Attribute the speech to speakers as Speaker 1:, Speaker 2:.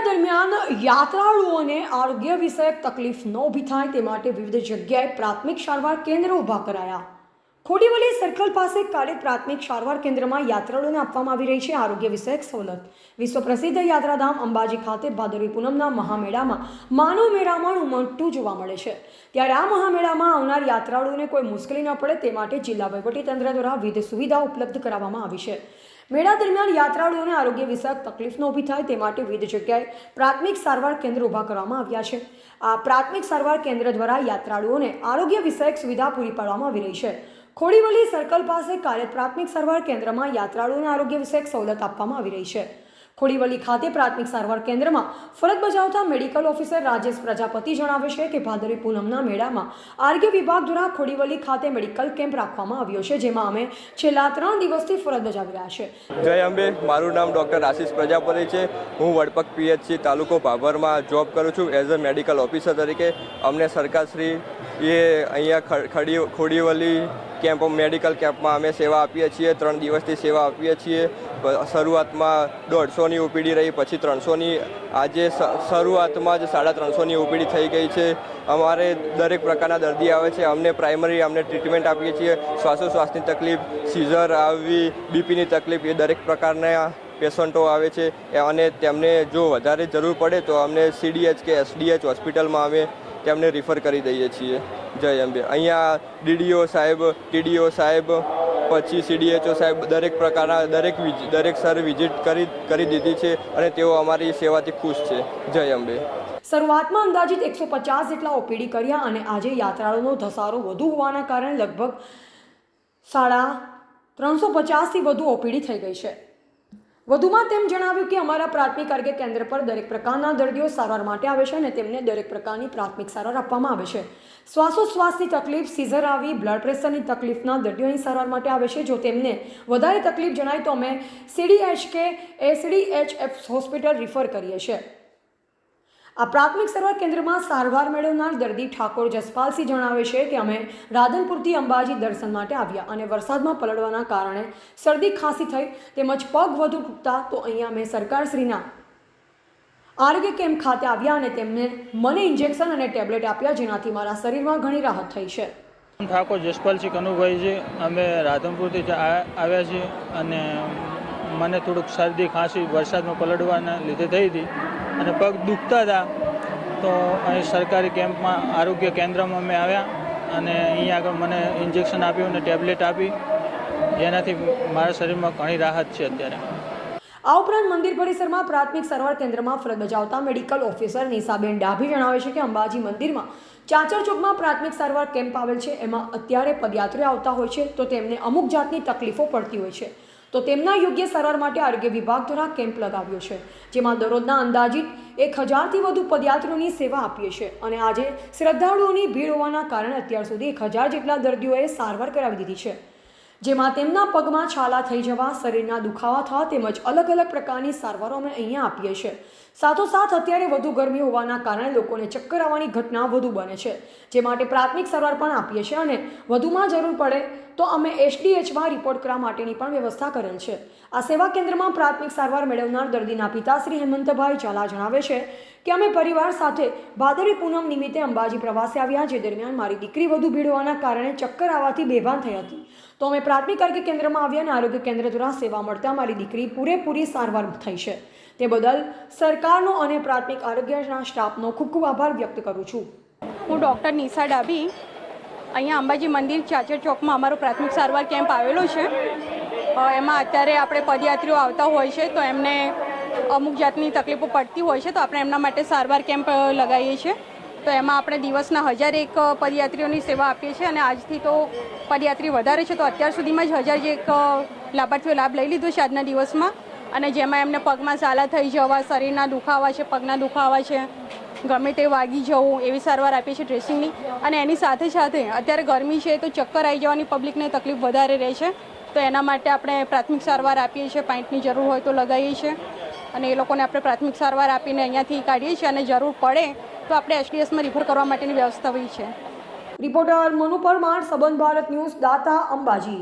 Speaker 1: દરમિયાન યાત્રાળુઓને આરોગ્ય વિષયક તકલીફ ન ઊભી થાય તે માટે વિવિધ જગ્યાએ પ્રાથમિક સારવાર કેન્દ્રો ઊભા કરાયા। ખોડીવલી સર્કલ પાસે કાર્યરત પ્રાથમિક સારવાર કેન્દ્રમાં યાત્રાળુઓને આપવામાં આવી રહી છે આરોગ્ય વિષયક સવલત। વિશ્વ પ્રસિદ્ધ યાત્રાધામ અંબાજી ખાતે ભાદરવી પૂનમના મહામેળામાં માનવ મેળામણ ઉમટતું જોવા મળે છે। ત્યારે આ મહામેળામાં આવનાર યાત્રાળુઓને કોઈ મુશ્કેલી ન પડે તે માટે જિલ્લા વહીવટીતંત્ર દ્વારા વિવિધ સુવિધાઓ ઉપલબ્ધ કરાવવામાં આવી છે। મેળા દરમિયાન યાત્રાળુઓને આરોગ્ય વિષયક તકલીફ ન ઊભી થાય તે માટે વિવિધ જગ્યાએ પ્રાથમિક સારવાર કેન્દ્ર ઊભા કરવામાં આવ્યા છે। આ પ્રાથમિક સારવાર કેન્દ્ર દ્વારા યાત્રાળુઓને આરોગ્ય વિષયક સુવિધા પૂરી પાડવામાં આવી રહી છે। ખોડીવલી સર્કલ પાસે કાર્યરત પ્રાથમિક સારવાર કેન્દ્રમાં યાત્રાળુઓને આરોગ્ય વિષયક સવલત આપવામાં આવી રહી છે। ખોડીવલી ખાતે પ્રાથમિક સારવાર કેન્દ્રમાં ફરજ બજાવતા મેડિકલ ઓફિસર રાજેશ પ્રજાપતિ જણાવે છે કે ભાદરવી પૂનમના મેળામાં આરોગ્ય વિભાગ દ્વારા ખોડીવલી ખાતે મેડિકલ કેમ્પ રાખવામાં આવ્યો છે, જેમાં અમે છેલ્લા 3 દિવસથી ફરજ બજાવી રહ્યા છે।
Speaker 2: જય અંબે, મારું નામ ડૉક્ટર આશીષ પ્રજાપતિ છે। હું વડપક પીએચસી તાલુકો ભાભરમાં જોબ કરું છું એઝ અ મેડિકલ ઓફિસર તરીકે। અમને સરકારશ્રી અહીંયા ખોડીવલી કેમ્પ મેડિકલ કેમ્પમાં અમે સેવા આપીએ છીએ। 3 દિવસથી સેવા આપીએ છીએ। શરૂઆતમાં 150ની ઓપીડી રહી, પછી 300ની, આજે શરૂઆતમાં જ 350ની ઓપીડી થઈ ગઈ છે। અમારે દરેક પ્રકારના દર્દી આવે છે, અમને પ્રાઇમરી ટ્રીટમેન્ટ આપીએ છીએ। શ્વાસોશ્વાસની તકલીફ, સીઝર આવવી, બીપીની તકલીફ, એ દરેક પ્રકારના પેશન્ટો આવે છે અને તેમને જો વધારે જરૂર પડે તો અમને CDH કે SDH હોસ્પિટલમાં અમે તેમને રિફર કરી દઈએ છીએ। જય અંબે। અહીંયા DDO સાહેબ, TDO સાહેબ, પછી CDHO સાહેબ દરેક પ્રકારના દરેક સર વિઝિટ કરી દીધી છે અને તેઓ અમારી સેવાથી ખુશ છે। જય અંબે।
Speaker 1: શરૂઆતમાં અંદાજિત 150 જેટલા ઓપીડી કર્યા અને આજે યાત્રાળુઓનો ધસારો વધુ હોવાના કારણે લગભગ 350થી વધુ ઓપીડી થઈ ગઈ છે। વધુમાં તેમ જણાવ્યું કે અમારા પ્રાથમિક આરોગ્ય કેન્દ્ર પર દરેક પ્રકારના દર્દીઓ સારવાર માટે આવે છે અને તેમને દરેક પ્રકારની પ્રાથમિક સારવાર આપવામાં આવે છે। શ્વાસોશ્વાસની તકલીફ, સીઝર આવી, બ્લડ પ્રેશરની તકલીફના દર્દીઓની સારવાર માટે આવે છે। જો તેમને વધારે તકલીફ જણાય તો અમે CDH કે SDHF હોસ્પિટલ રિફર કરીએ છીએ। આ પ્રાથમિક સારવાર કેન્દ્રમાં સારવાર મેળવનાર દર્દી ઠાકોર જસપાલસિંહ જણાવે છે કે અમે રાધનપુરથી અંબાજી દર્શન માટે આવ્યા અને વરસાદમાં પલળવાના કારણે શરદી ખાંસી થઈ તેમજ પગ વધુ તૂટતા તો અહીંયા અમે સરકારશ્રીના આરોગ્ય કેમ્પ ખાતે આવ્યા અને તેમને મને ઇન્જેક્શન અને ટેબ્લેટ આપ્યા, જેનાથી મારા શરીરમાં ઘણી રાહત થઈ છે।
Speaker 3: ઠાકોર જસપાલસિંહ કનુભાઈ છે, અમે રાધનપુરથી આવ્યા છીએ અને મને થોડુંક શરદી ખાંસી વરસાદમાં પલળવાના લીધે થઈ હતી અને પગ દુખતા હતા, તો અહીં સરકારી કેમ્પમાં આરોગ્ય કેન્દ્રમાં અમે આવ્યા અને અહીંયા આગળ મને ઇન્જેક્શન આપ્યું અને ટેબ્લેટ આપી, જેનાથી મારા શરીરમાં ઘણી રાહત છે અત્યારે।
Speaker 1: આ ઉપરાંત મંદિર પરિસરમાં પ્રાથમિક સારવાર કેન્દ્રમાં ફરજ બજાવતા મેડિકલ ઓફિસર નિશાબેન ડાભી જણાવે છે કે અંબાજી મંદિરમાં ચાચર ચોકમાં પ્રાથમિક સારવાર કેમ્પ આવેલ છે। એમાં અત્યારે પદયાત્રીઓ આવતા હોય છે તો તેમને અમુક જાતની તકલીફો પડતી હોય છે, તો તેમના યોગ્ય સારવાર માટે આરોગ્ય વિભાગ દ્વારા કેમ્પ લગાવ્યો છે, જેમાં દરરોજના અંદાજિત 1000થી વધુ પદયાત્રીઓની સેવા આપીએ છીએ અને આજે શ્રદ્ધાળુઓની ભીડ હોવાના કારણે અત્યાર સુધી 1000 જેટલા દર્દીઓએ સારવાર કરાવી દીધી છે, જેમાં તેમના પગમાં છાલા થઈ જવા, શરીરના દુખાવા થવા તેમજ અલગ અલગ પ્રકારની સારવારો અમે અહીંયા આપીએ છીએ। સાથોસાથ અત્યારે વધુ ગરમી હોવાના કારણે લોકોને ચક્કર આવવાની ઘટના વધુ બને છે, જે માટે પ્રાથમિક સારવાર પણ આપીએ છીએ અને વધુમાં જરૂર પડે તો અમે SDHમાં રિપોર્ટ કરવા માટેની પણ વ્યવસ્થા કરેલ છે। આ સેવા કેન્દ્રમાં પ્રાથમિક સારવાર મેળવનાર દર્દીના પિતા શ્રી હેમંતભાઈ ઝાલા જણાવે છે કે અમે પરિવાર સાથે ભાદરવી પૂનમ નિમિત્તે અંબાજી પ્રવાસે આવ્યા, જે દરમિયાન મારી દીકરી વધુ ભીડ હોવાના કારણે ચક્કર આવવાથી બેભાન થઈ હતી, તો અમે પ્રાથમિક આરોગ્ય કેન્દ્રમાં આવ્યા અને આરોગ્ય કેન્દ્ર દ્વારા સેવા મળતા મારી દીકરી પૂરેપૂરી સારવાર થઈ છે। તે બદલ સરકારનો અને પ્રાથમિક આરોગ્યના સ્ટાફનો ખૂબ ખૂબ આભાર વ્યક્ત કરું છું।
Speaker 4: હું ડૉક્ટર નિશા ડાભી, અહીંયા અંબાજી મંદિર ચાચર ચોકમાં અમારો પ્રાથમિક સારવાર કેમ્પ આવેલો છે। એમાં અત્યારે આપણે પદયાત્રીઓ આવતા હોય છે તો એમને અમુક જાતની તકલીફો પડતી હોય છે, તો આપણે એમના માટે સારવાર કેમ્પ લગાવીએ છીએ। તો એમાં આપણે દિવસના 1001 પદયાત્રીઓની સેવા આપીએ છીએ અને આજથી તો પદયાત્રી વધારે છે, તો અત્યાર સુધીમાં જ 1000 જેક લાભાર્થીઓ લાભ લઈ લીધો છે આજના દિવસમાં, અને જેમાં એમને પગમાં છાલા થઈ જવા, શરીરના દુખાવા છે, પગના દુખાવા છે, ગમે તે વાગી જવું એવી સારવાર આપીએ છીએ ડ્રેસિંગની। અને એની સાથે સાથે અત્યારે ગરમી છે તો ચક્કર આવી જવાની પબ્લિકને તકલીફ વધારે રહે છે, તો એના માટે આપણે પ્રાથમિક સારવાર આપીએ છીએ। પાઇન્ટની જરૂર હોય તો લગાવીએ છીએ અને એ લોકોને આપણે પ્રાથમિક સારવાર આપીને અહીંયાથી કાઢીએ છીએ અને જરૂર પડે તો આપણે SDHમાં રિફર કરવા માટેની વ્યવસ્થા હોય છે।
Speaker 1: રિપોર્ટર મનુ પરમાર, સંબંધ ભારત ન્યૂઝ, દાતા, અંબાજી।